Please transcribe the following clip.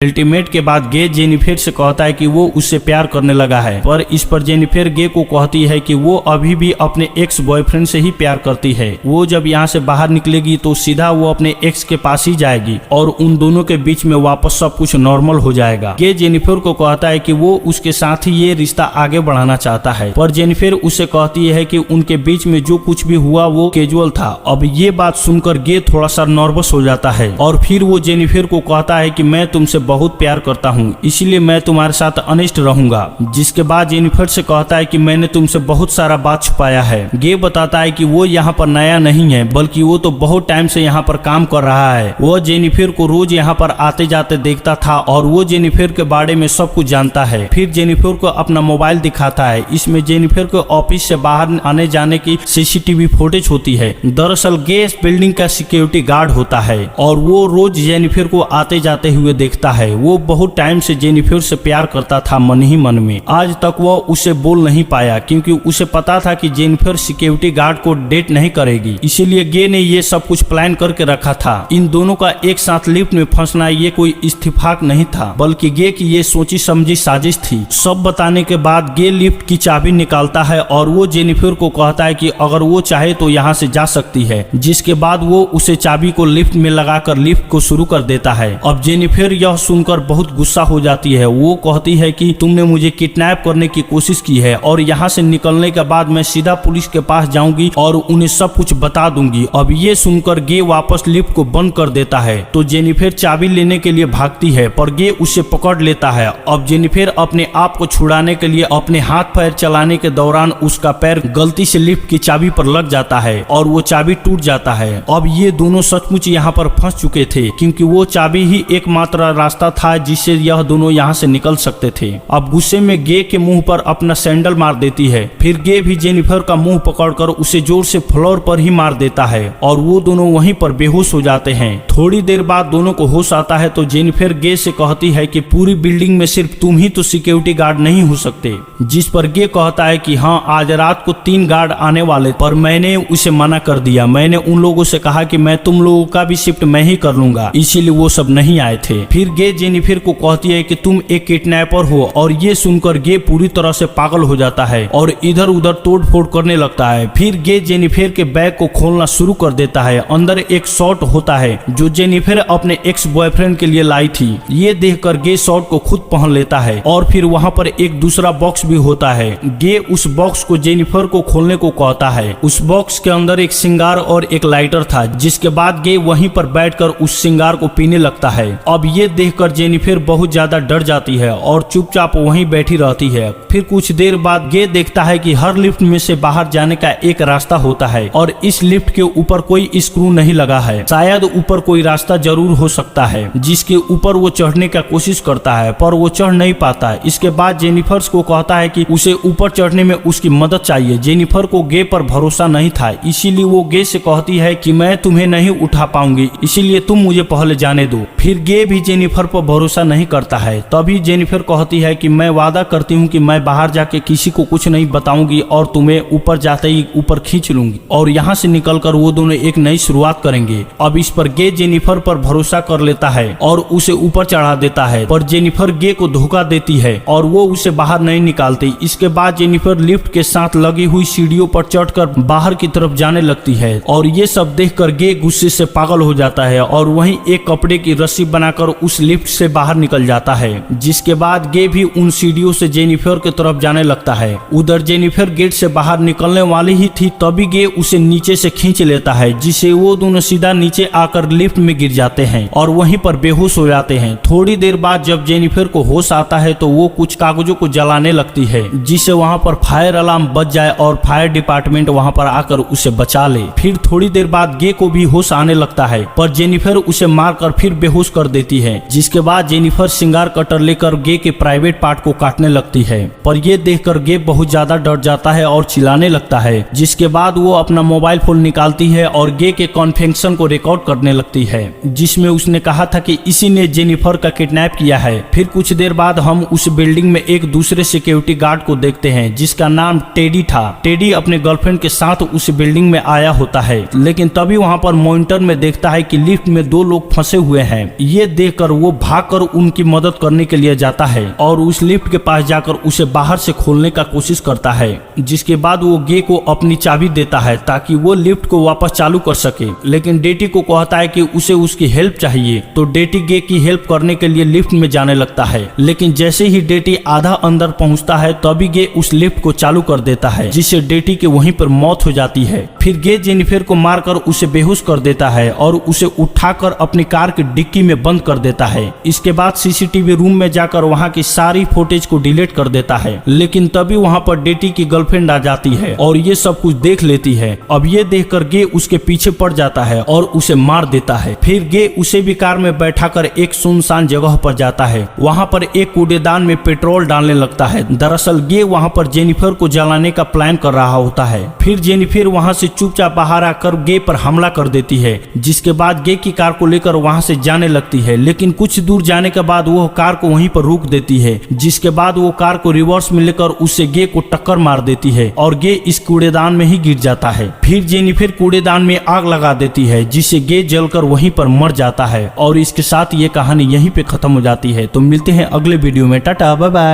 Ultimate के बाद गे Jennifer से कहता है कि वो उससे प्यार करने लगा है, पर इस पर जेनिफर गे को कहती है कि वो अभी भी अपने एक्स बॉयफ्रेंड से ही प्यार करती है। वो जब यहाँ से बाहर निकलेगी तो सीधा वो अपने एक्स के पास ही जाएगी और उन दोनों के बीच में वापस सब कुछ नॉर्मल हो जाएगा। गे जेनिफर को कहता है कि वो उसके साथ ही ये रिश्ता आगे बढ़ाना चाहता है, पर जेनिफर उसे कहती है कि उनके बीच में जो कुछ भी हुआ वो कैजुअल था। अब ये बात सुनकर गे थोड़ा सा नर्वस हो जाता है और फिर वो जेनिफर को कहता है कि मैं तुमसे बहुत प्यार करता हूँ, इसलिए मैं तुम्हारे साथ अनिष्ट रहूंगा। जिसके बाद जेनिफर से कहता है कि मैंने तुमसे बहुत सारा बात छुपाया है। गे बताता है कि वो यहाँ पर नया नहीं है, बल्कि वो तो बहुत टाइम से यहाँ पर काम कर रहा है। वो जेनिफर को रोज यहाँ पर आते जाते देखता था और वो जेनिफर के बारे में सब कुछ जानता है। फिर जेनिफर को अपना मोबाइल दिखाता है। इसमें जेनिफर को ऑफिस से बाहर आने जाने की सीसीटीवी फुटेज होती है। दरअसल गे इस बिल्डिंग का सिक्योरिटी गार्ड होता है और वो रोज जेनिफर को आते जाते हुए देखता है। वो बहुत टाइम से जेनिफर से प्यार करता था मन ही मन में। आज तक वो उसे बोल नहीं पाया क्योंकि उसे पता था कि जेनिफर सिक्योरिटी गार्ड को डेट नहीं करेगी, इसीलिए गे ने ये सब कुछ प्लान करके रखा था। इन दोनों का एक साथ लिफ्ट में फंसना ये कोई इत्तेफाक नहीं था, बल्कि गे की ये सोची समझी साजिश थी। सब बताने के बाद गे लिफ्ट की चाबी निकालता है और वो जेनिफर को कहता है कि अगर वो चाहे तो यहाँ से जा सकती है। जिसके बाद वो उसे चाबी को लिफ्ट में लगाकर लिफ्ट को शुरू कर देता है। अब जेनिफर यह सुनकर बहुत गुस्सा हो जाती है। वो कहती है कि तुमने मुझे किडनैप करने की कोशिश की है और यहाँ से निकलने के बाद मैं सीधा पुलिस के पास जाऊंगी और उन्हें सब कुछ बता दूंगी। अब ये सुनकर गे वापस लिफ्ट को बंद कर देता है तो जेनिफर चाबी लेने के लिए भागती है, पर गे उसे पकड़ लेता है। अब जेनिफर अपने आप को छुड़ाने के लिए अपने हाथ पैर चलाने के दौरान उसका पैर गलती से लिफ्ट की चाबी पर लग जाता है और वो चाबी टूट जाता है। अब ये दोनों सचमुच यहाँ पर फंस चुके थे क्योंकि वो चाबी ही एकमात्र रास्ता था जिससे यह दोनों यहाँ से निकल सकते थे। अब गुस्से में गे के मुंह पर अपना सैंडल मार देती है। फिर गे भी जेनिफर का मुंह पकड़कर उसे जोर से फ्लोर पर ही मार देता है और वो दोनों वहीं पर बेहोश हो जाते हैं। थोड़ी देर बाद दोनों को होश आता है तो जेनिफर गे से कहती है कि पूरी बिल्डिंग में सिर्फ तुम ही तो सिक्योरिटी गार्ड नहीं हो सकते। जिस पर गे कहता है कि हाँ, आज रात को 3 गार्ड आने वाले, पर मैंने उसे मना कर दिया। मैंने उन लोगों से कहा कि मैं तुम लोगों का भी शिफ्ट मैं ही कर लूंगा, इसीलिए वो सब नहीं आए थे। फिर गे जेनिफर को कहती है कि तुम एक किडनैपर हो और ये सुनकर गे पूरी तरह से पागल हो जाता है और इधर उधर तोड़ फोड़ करने लगता है। फिर गे जेनिफर के बैग को खोलना शुरू कर देता है। अंदर एक शॉर्ट होता है जो जेनिफर अपने एक्स बॉयफ्रेंड के लिए लाई थी। ये देखकर गे शॉर्ट को खुद पहन लेता है और फिर वहाँ पर एक दूसरा बॉक्स भी होता है। गे उस बॉक्स को जेनिफर को खोलने को कहता है। उस बॉक्स के अंदर एक सिंगार और एक लाइटर था। जिसके बाद गे वहीं पर बैठकर उस सिंगार को पीने लगता है। अब ये देखकर जेनिफर बहुत ज्यादा डर जाती है और चुपचाप वहीं बैठी रहती है। फिर कुछ देर बाद गे देखता है कि हर लिफ्ट में से बाहर जाने का एक रास्ता होता है और इस लिफ्ट के ऊपर कोई स्क्रू नहीं लगा है। शायद ऊपर कोई रास्ता जरूर हो सकता है जिसके ऊपर वो चढ़ने का कोशिश करता है, पर वो चढ़ नहीं पाता। इसके बाद जेनिफर को कहता है कि उसे ऊपर चढ़ने में उसकी मदद चाहिए। जेनिफर को गे पर भरोसा नहीं था, इसीलिए वो गे से कहती है कि मैं तुम्हें नहीं उठा पाऊंगी, इसीलिए तुम मुझे पहले जाने दो। फिर गे भी जेनिफर पर भरोसा नहीं करता है। तभी जेनिफर कहती है कि मैं वादा करती हूँ कि मैं बाहर जाके किसी को कुछ नहीं बताऊंगी और तुम्हें ऊपर जाते ही ऊपर खींच लूंगी और यहाँ से निकलकर वो दोनों एक नई शुरुआत करेंगे। अब इस पर गे जेनिफर पर भरोसा कर लेता है और उसे ऊपर चढ़ा देता है, पर जेनिफर गे को धोखा देती है और वो उसे बाहर नहीं निकालती। इसके बाद जेनिफर लिफ्ट के साथ लगी हुई सीढ़ियों पर चढ़कर बाहर की तरफ जाने लगती है और ये सब देखकर गे गुस्से से पागल हो जाता है और वहीं एक कपड़े की रस्सी बनाकर उस लिफ्ट से बाहर निकल जाता है। जिसके बाद गे भी उन सीढ़ियों से जेनिफर की तरफ जाने लगता है। उधर जेनिफर गेट से बाहर निकलने वाली ही थी, तभी गे उसे नीचे से खींच लेता है, जिससे वो दोनों सीधा नीचे आकर लिफ्ट में गिर जाते हैं और वहीं पर बेहोश हो जाते हैं। थोड़ी देर बाद जब जेनिफर को होश आता है तो वो कुछ कागजों को जलाने लगती है, जिससे वहाँ पर फायर अलार्म बज जाए और फायर डिपार्टमेंट वहाँ पर आकर उसे बचा ले। फिर थोड़ी देर बाद गे को भी होश आने लगता है, पर जेनिफर उसे मारकर फिर बेहोश कर देती है। जिसके बाद जेनिफर सिंगार कटर लेकर गे के प्राइवेट पार्ट को काटने लगती है, पर ये देखकर गे बहुत ज्यादा डर जाता है और चिल्लाने लगता है। जिसके बाद वो अपना मोबाइल फोन निकालती है और गे के कॉन्फेक्शन को रिकॉर्ड करने लगती है, जिसमें उसने कहा था कि इसी ने जेनिफर का किडनैप किया है। फिर कुछ देर बाद हम उस बिल्डिंग में एक दूसरे सिक्योरिटी गार्ड को देखते हैं जिसका नाम टेडी था। टेडी अपने गर्लफ्रेंड के साथ उस बिल्डिंग में आया होता है, लेकिन तभी वहाँ पर मॉनिटर में देखता है कि लिफ्ट में 2 लोग फंसे हुए हैं। ये देखकर वो वो भागकर उनकी मदद करने के लिए जाता है और उस लिफ्ट के पास जाकर उसे बाहर से खोलने का कोशिश करता है, जिसके बाद वो गे को अपनी चाबी देता है ताकि वो लिफ्ट को वापस चालू कर सके। लेकिन डेटी को कहता है कि उसे उसकी हेल्प चाहिए, तो डेटी गे की हेल्प करने के लिए लिफ्ट में जाने लगता है। लेकिन जैसे ही डेटी आधा अंदर पहुंचता है तभी गे उस लिफ्ट को चालू कर देता है, जिससे डेटी के वहीं पर मौत हो जाती है। फिर गे जेनिफर को मारकर उसे बेहोश कर देता है और उसे उठाकर अपनी कार की डिक्की में बंद कर देता है। इसके बाद सीसीटीवी रूम में जाकर वहां की सारी फुटेज को डिलीट कर देता है। लेकिन तभी वहां पर डेटी की गर्लफ्रेंड आ जाती है और ये सब कुछ देख लेती है। अब ये देखकर गे उसके पीछे पड़ जाता है और उसे मार देता है। फिर गे उसे भी कार में बैठाकर एक सुनसान जगह पर जाता है। वहां पर एक कूड़ेदान में पेट्रोल डालने लगता है। दरअसल गे वहां पर जेनिफर को जलाने का प्लान कर रहा होता है। फिर जेनिफर वहां से चुपचाप बाहर आकर गे पर हमला कर देती है, जिसके बाद गे की कार को लेकर वहां से जाने लगती है। लेकिन कुछ दूर जाने के बाद वो कार को वहीं पर रोक देती है, जिसके बाद वो कार को रिवर्स में लेकर उससे गे को टक्कर मार देती है और गे इस कूड़ेदान में ही गिर जाता है। फिर जेनिफर कूड़ेदान में आग लगा देती है, जिससे गे जलकर वहीं पर मर जाता है। और इसके साथ ये कहानी यहीं पे खत्म हो जाती है। तो मिलते हैं अगले वीडियो में। Tata bye bye.